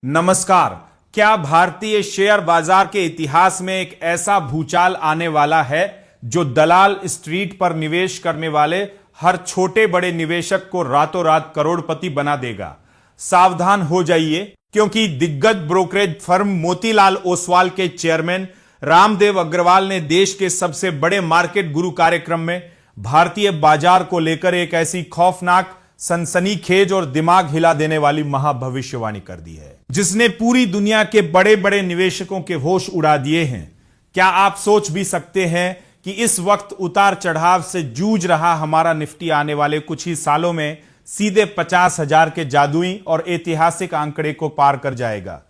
नमस्कार। क्या भारतीय शेयर बाजार के इतिहास में एक ऐसा भूचाल आने वाला है जो दलाल स्ट्रीट पर निवेश करने वाले हर छोटे बड़े निवेशक को रातों रात करोड़पति बना देगा? सावधान हो जाइए, क्योंकि दिग्गज ब्रोकरेज फर्म मोतीलाल ओसवाल के चेयरमैन रामदेव अग्रवाल ने देश के सबसे बड़े मार्केट गुरु कार्यक्रम में भारतीय बाजार को लेकर एक ऐसी खौफनाक, सनसनीखेज और दिमाग हिला देने वाली महाभविष्यवाणी कर दी है जिसने पूरी दुनिया के बड़े बड़े निवेशकों के होश उड़ा दिए हैं। क्या आप सोच भी सकते हैं कि इस वक्त उतार चढ़ाव से जूझ रहा हमारा निफ्टी आने वाले कुछ ही सालों में सीधे 50,000 के जादुई और ऐतिहासिक आंकड़े को पार कर जाएगा?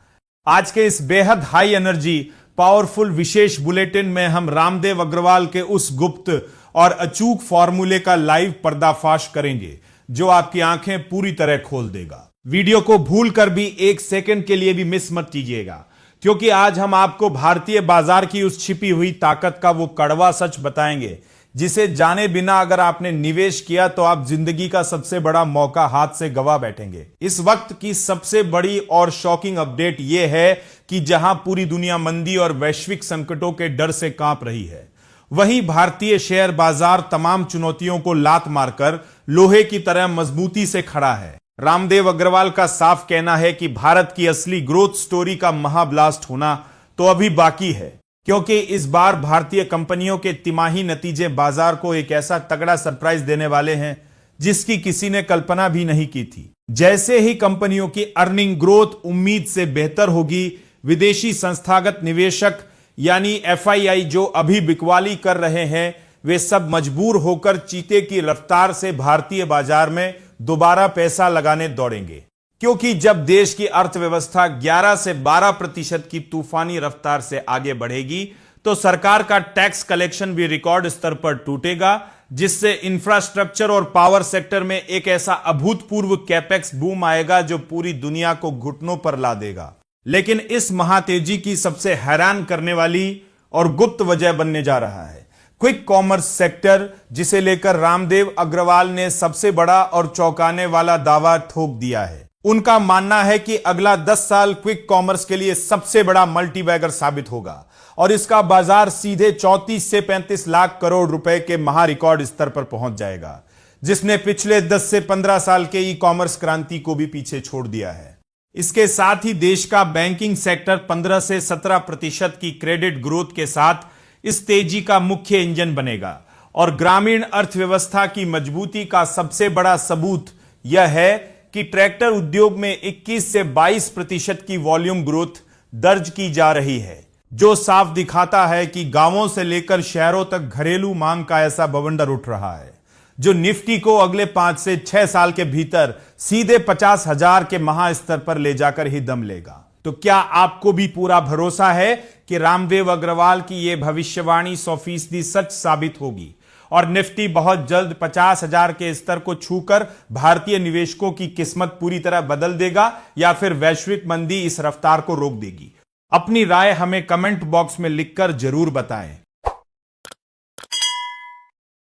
आज के इस बेहद हाई एनर्जी पावरफुल विशेष बुलेटिन में हम रामदेव अग्रवाल के उस गुप्त और अचूक फॉर्मूले का लाइव पर्दाफाश करेंगे जो आपकी आंखें पूरी तरह खोल देगा। वीडियो को भूलकर भी एक सेकंड के लिए भी मिस मत कीजिएगा, क्योंकि आज हम आपको भारतीय बाजार की उस छिपी हुई ताकत का वो कड़वा सच बताएंगे जिसे जाने बिना अगर आपने निवेश किया तो आप जिंदगी का सबसे बड़ा मौका हाथ से गवा बैठेंगे। इस वक्त की सबसे बड़ी और शॉकिंग अपडेट यह है कि जहां पूरी दुनिया मंदी और वैश्विक संकटों के डर से कांप रही है, वहीं भारतीय शेयर बाजार तमाम चुनौतियों को लात मारकर लोहे की तरह मजबूती से खड़ा है। रामदेव अग्रवाल का साफ कहना है कि भारत की असली ग्रोथ स्टोरी का महाब्लास्ट होना तो अभी बाकी है, क्योंकि इस बार भारतीय कंपनियों के तिमाही नतीजे बाजार को एक ऐसा तगड़ा सरप्राइज देने वाले हैं जिसकी किसी ने कल्पना भी नहीं की थी। जैसे ही कंपनियों की अर्निंग ग्रोथ उम्मीद से बेहतर होगी, विदेशी संस्थागत निवेशक यानी एफआईआई जो अभी बिकवाली कर रहे हैं, वे सब मजबूर होकर चीते की रफ्तार से भारतीय बाजार में दोबारा पैसा लगाने दौड़ेंगे। क्योंकि जब देश की अर्थव्यवस्था 11 से 12% की तूफानी रफ्तार से आगे बढ़ेगी तो सरकार का टैक्स कलेक्शन भी रिकॉर्ड स्तर पर टूटेगा, जिससे इंफ्रास्ट्रक्चर और पावर सेक्टर में एक ऐसा अभूतपूर्व कैपेक्स बूम आएगा जो पूरी दुनिया को घुटनों पर ला देगा। लेकिन इस महातेजी की सबसे हैरान करने वाली और गुप्त वजह बनने जा रहा है क्विक कॉमर्स सेक्टर, जिसे लेकर रामदेव अग्रवाल ने सबसे बड़ा और चौंकाने वाला दावा ठोक दिया है। उनका मानना है कि अगला 10 साल क्विक कॉमर्स के लिए सबसे बड़ा मल्टीबैगर साबित होगा और इसका बाजार सीधे 34 से 35 लाख करोड़ रुपए के महा रिकॉर्ड स्तर पर पहुंच जाएगा, जिसने पिछले 10 से 15 साल के ई कॉमर्स क्रांति को भी पीछे छोड़ दिया है। इसके साथ ही देश का बैंकिंग सेक्टर 15 से 17% की क्रेडिट ग्रोथ के साथ इस तेजी का मुख्य इंजन बनेगा और ग्रामीण अर्थव्यवस्था की मजबूती का सबसे बड़ा सबूत यह है कि ट्रैक्टर उद्योग में 21 से 22% की वॉल्यूम ग्रोथ दर्ज की जा रही है, जो साफ दिखाता है कि गांवों से लेकर शहरों तक घरेलू मांग का ऐसा बवंडर उठ रहा है जो निफ्टी को अगले 5 से 6 साल के भीतर सीधे 50,000 के महास्तर पर ले जाकर ही दम लेगा। तो क्या आपको भी पूरा भरोसा है कि रामदेव अग्रवाल की यह भविष्यवाणी 100% सच साबित होगी और निफ्टी बहुत जल्द 50,000 के स्तर को छूकर भारतीय निवेशकों की किस्मत पूरी तरह बदल देगा, या फिर वैश्विक मंदी इस रफ्तार को रोक देगी? अपनी राय हमें कमेंट बॉक्स में लिखकर जरूर बताएं।